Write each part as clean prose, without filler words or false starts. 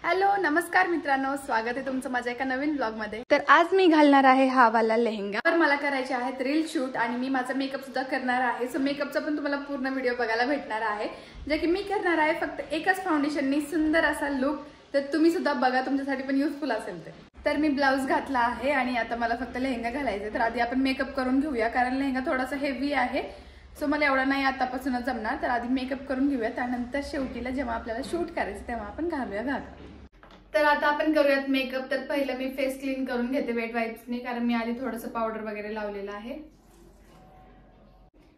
Hello नमस्कार मित्रांनो, स्वागत आहे तुमचं माझ्या एका नवीन ब्लॉग मध्ये। तर आज मी घालणार आहे हा वाला लेहंगा। तर मला करायचे आहेत रील शूट आणि मी माझा मेकअप सुद्धा करणार आहे। सो मेकअपचा पण तुम्हाला पूर्ण व्हिडिओ बघायला भेटणार आहे, जे की मी करणार आहे फक्त एकच फाउंडेशननी सुंदर असा लुक। तर तुम्ही सुद्धा बघा, तुमच्यासाठी पण युजफुल असेल ते। तर मी ब्लाउज घातला आहे आणि आता मला फक्त लेहंगा घालायचा आहे। तर आधी आपण मेकअप करून घेऊया, कारण लेहंगा थोडासा हेवी आहे। सो मला एवढा नाही आतापासूनच जमणार। तर आधी मेकअप करून घेऊया, त्यानंतर शेवटीला जेव्हा आपल्याला शूट करायचं तेव्हा आपण घालूया घागरा। तर आता आपण करूयात मेकअप। तर पहिलं मी फेस क्लीन करून घेते वेट वाईप्सने, कारण मी आधी थोडंसं पावडर वगैरे लावलेलं आहे।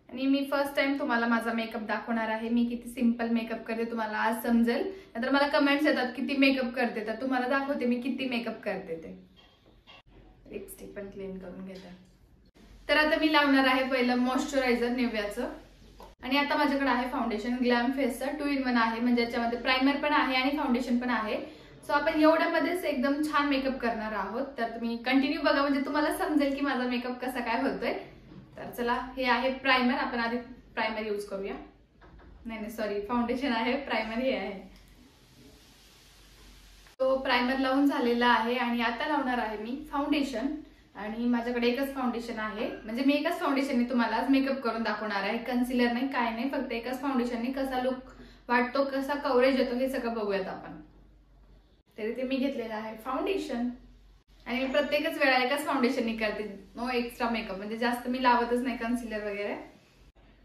आणि मी फर्स्ट टाइम तुम्हाला माझा मेकअप दाखवणार आहे। मी किती सिंपल मेकअप करते तुम्हाला आज समजेल। नंतर मला कमेंट्स येतात किती मेकअप करते, तर तुम्हाला दाखवते मी किती मेकअप करते ते। लिपस्टिक पण क्लीन करून घेते। तर आता मी लावणार आहे पहिलं मॉइश्चरायझर निव्याचं। आणि आता माझ्याकडे आहे फाउंडेशन ग्लॅम फेसचं 2 in 1 आहे, म्हणजे याच्यामध्ये प्राइमर पण आहे आणि फाउंडेशन पण आहे। सो आपण एवढ्यामध्येच एकदम छान मेकअप करणार आहोत। तर तुम्ही कंटिन्यू बघा, म्हणजे तुम्हाला समजेल की माझा मेकअप कसा काय होतोय। तर चला, हे आहे प्राइमर। आपण आधी प्राइमर यूज करूया। नाही सॉरी, फाउंडेशन आहे, प्राइमर हे आहे। तो प्राइमर लावून झालेला आहे आणि आता लावणार आहे मी फाउंडेशन। आणि माझ्याकडे एकच फाउंडेशन आहे, म्हणजे मी एकच फाउंडेशनने तुम्हाला आज मेकअप करून दाखवणार आहे। कन्सिलर नाही, काय नाही, फक्त एकच फाउंडेशनने कसा लुक वाटतो, कसा कव्हरेज येतो हे सगळं बघूयात आपण। तर इथे मी घेतलेला आहे फाउंडेशन आणि प्रत्येकच वेळा एकाच फाउंडेशनने करते, नो एक्स्ट्रा मेकअप, म्हणजे जास्त मी लावतच नाही कन्सिलर वगैरे।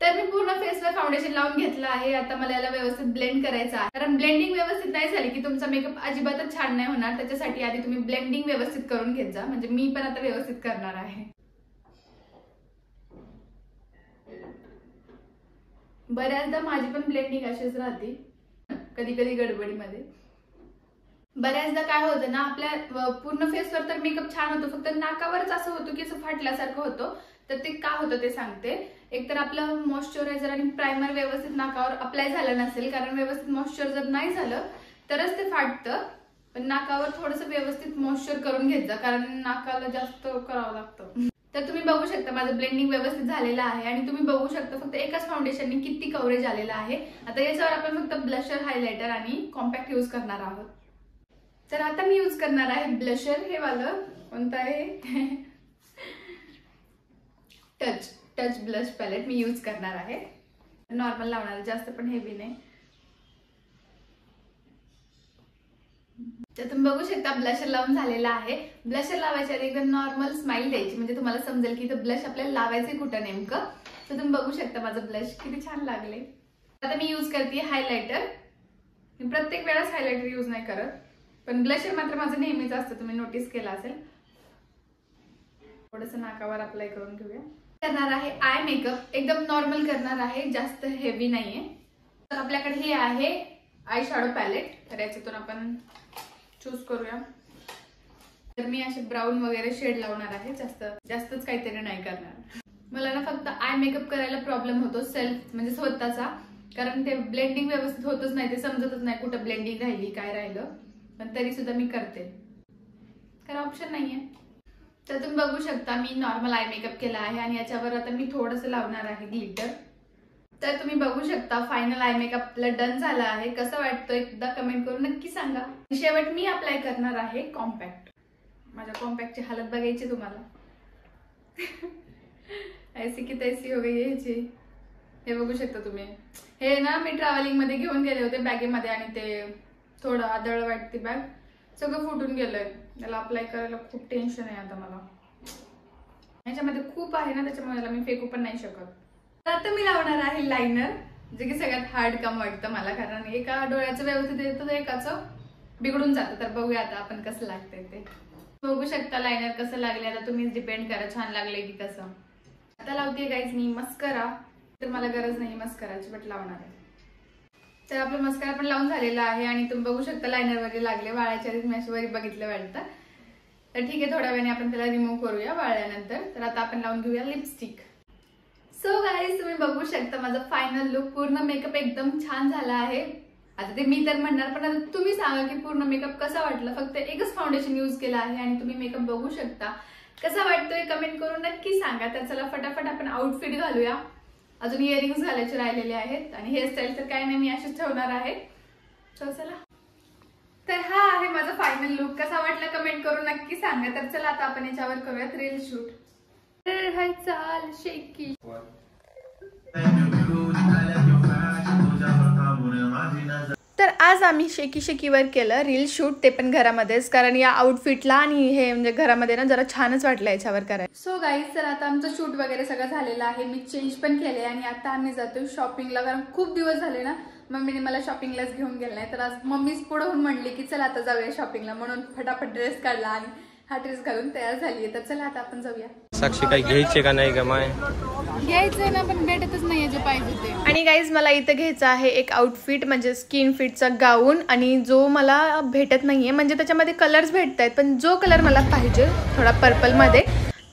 तर मी पूर्ण फेसवर फाउंडेशन लावून घेतलं आहे। आता मला याला व्यवस्थित ब्लेंड करायचं आहे, कारण ब्लेंडिंग व्यवस्थित नाही झाली की तुमचा मेकअप अजिबातच छान नाही होणार। त्याच्यासाठी आधी तुम्ही ब्लेंडिंग व्यवस्थित करून घेत जा, म्हणजे मी पण आता व्यवस्थित करणार आहे। बऱ्याचदा माझी पण ब्लेंडिंग अशीच राहते, कधी कधी गडबडीमध्ये। बऱ्याचदा काय होतं ना, आपल्या पूर्ण फेसवर तर मेकअप छान होतो, फक्त नाकावरच असं होतं की असं फाटल्यासारखं होतं। तर ते का होतं ते सांगते। एकतर आपलं मॉइश्चरायझर आणि प्राइमर व्यवस्थित नाकावर अप्लाय झालं नसेल, कारण व्यवस्थित मॉइश्चर जर नाही झालं तरच ते फाटतं। पण नाकावर थोडंसं व्यवस्थित मॉइश्चर करून घेत जा, कारण नाकाला जास्त करावं लागतं। तर तुम्ही बघू शकता माझं ब्लेंडिंग व्यवस्थित झालेलं आहे आणि तुम्ही बघू शकता फक्त एकाच फाउंडेशनने किती कव्हरेज आलेलं आहे। आता याच्यावर आपण फक्त ब्लशर, हायलायटर आणि कॉम्पॅक्ट यूज करणार आहोत। तर आता मी यूज करणार आहे ब्लशर, हे वालं कोणतं आहे टच ब्लश पॅलेट मी यूज करणार आहे। नॉर्मल लावणार आहे, जास्त पण हेवी नाही। तर तुम्ही बघू शकता ब्लशर लावून झालेला आहे। ब्लशर लावायच्या आधी एकदम नॉर्मल स्माइल द्यायची, म्हणजे तुम्हाला समजेल की इथं ब्लश आपल्याला लावायचं कुठं नेमकं। तर तुम्ही बघू शकता माझं ब्लश किती छान लागले। आता मी यूज करते हायलायटर। मी प्रत्येक वेळेस हायलायटर यूज नाही करत, पण ब्लशर मात्र माझं नेहमीच असतं, तुम्ही नोटीस केलं असेल। थोडंसं नाकावर अप्लाय करून घेऊया। करणार आहे आय मेकअप, एकदम नॉर्मल करणार आहे, जास्त हेवी नाहीये। तर आपल्याकडे हे आहे आय शॅडो पॅलेट, तर याच्यातून आपण चूज करूया। तर मी असे ब्राऊन वगैरे शेड लावणार आहे, जास्तच काहीतरी नाही करणार। मला ना फक्त आय मेकअप करायला प्रॉब्लेम होतो सेल्फ, म्हणजे स्वतःचा, कारण ते ब्लेंडिंग व्यवस्थित होतच नाही, ते समजतच नाही कुठं ब्लेंडिंग राहिली काय राहिलं। पण तरी सुद्धा मी करते, कारण ऑप्शन नाहीये। तर तुम्ही बघू शकता मी नॉर्मल आय मेकअप केला आहे आणि याच्यावर आता मी थोडंसं लावणार आहे ग्लिटर। तर तुम्ही बघू शकता फायनल आय मेकअप आपला डन झाला आहे। कसं वाटतं एकदा कमेंट करून नक्की सांगा। शेवट मी अप्लाय करणार आहे कॉम्पॅक्ट। माझ्या कॉम्पॅक्टची हालत बघायची तुम्हाला ऐसी की तैसी हो गई ह्याची। हे बघू शकता तुम्ही, हे ना मी ट्रॅव्हलिंग मध्ये घेऊन गेले होते बॅगेमध्ये, आणि ते थोडं आदळ वाटते बॅग, सगळं फुटून गेलंय। याला अप्लाय करायला खूप टेन्शन आहे आता मला, याच्यामध्ये खूप आहे ना, त्याच्यामुळे याला मी फेकू पण नाही शकत। तर आता मी लावणार आहे लायनर, जे की सगळ्यात हार्ड काम वाटतं मला, कारण एका डोळ्याचं व्यवस्थित येतं तर एकाचं बिघडून जातं। तर बघूया आता आपण कसं लागतंय ते। बघू शकता लायनर कसं लागले, आता तुम्हीच डिपेंड करा छान लागले की कसं। आता लावते गाईज मी मस्करा, तर मला गरज नाही मस्कराची, बट लावणार आहे। तर आपलं मस्कारा पण लावून झालेला आहे आणि तुम्ही बघू शकता लायनर वगैरे लागले, वाळायच्या आधी मी अशी वरी बघितलं वाटतं। तर ठीक आहे, थोड्या वेळाने आपण त्याला रिमूव्ह करूया वाळल्यानंतर। तर आता आपण लावून घेऊया लिपस्टिक। सो गाईज तुम्ही बघू शकता माझा फायनल लुक, पूर्ण मेकअप एकदम छान झाला आहे। आता ते मी तर म्हणणार, पण आता तुम्ही सांगा की पूर्ण मेकअप कसा वाटला। फक्त एकच फाउंडेशन यूज केला आहे आणि तुम्ही मेकअप बघू शकता कसा वाटतोय, कमेंट करून नक्की सांगा। तर चला फटाफट आपण आउटफिट घालूया। अजून इयरिंग्स घालायचे राहिलेले आहेत आणि हेअरस्टाईल तर काय नाही, मी अशीच ठेवणार आहे। चला, तर हा फायनल लुक कसा वाटला कमेंट करून नक्की सांगा. तर चला आता आपण याच्यावर करूयात रील शूट. हाय चाल शेकी. तर आज आम्ही शेकी शेकीवर केलं रील शूट, ते पण घरामध्येच, कारण या आउटफिटला आणि हे म्हणजे घरामध्ये ना जरा छानच वाटलं याच्यावर करायला. सो गाईज, तर आता आमचं शूट वगैरे सगळं झालेलं आहे. मी चेंज पण केले आणि आता आम्ही जातोय शॉपिंगला, कारण खूप दिवस झाले ना मम्मीने मला शॉपिंगलाच घेऊन गेलं नाही. तर आज मम्मीच पुढे होऊन म्हणली की चला आता जाऊया शॉपिंगला, म्हणून फटाफट ड्रेस काढला आणि हा ड्रेस घालून तयार झाली आहे. तर चला आता आपण जाऊया. साक्षी काही घ्यायचे का नाही का? माय घ्यायचंय ना, पण भेटतच नाहीये जे पाहिजे ते. आणि गाईज, मला इथं घ्यायचं आहे एक आउटफिट, म्हणजे स्किन फिटचा गाऊन, आणि जो मला भेटत नाहीये, म्हणजे त्याच्यामध्ये कलर्स भेटत आहेत पण जो कलर मला पाहिजे थोडा पर्पलमध्ये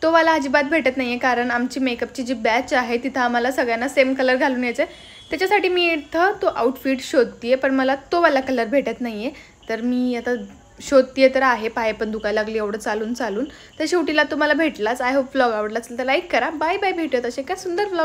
तो मला अजिबात भेटत नाहीये. कारण आमची मेकअपची जी बॅच आहे तिथं आम्हाला सगळ्यांना सेम कलर घालून यायचे, त्याच्यासाठी मी इथं तो आउटफिट शोधतीये, पण मला तो वाला कलर भेटत नाहीये. तर मी आता शोधतीये तर आहे, पाय पण दुखायला लागली एवढं चालून चालून. तर शेवटीला तुम्हाला भेटलाच. आय होप व्लॉग आवडला असेल तर लाईक करा. बाय बाय, भेटूयात असे काय सुंदर व्लॉग.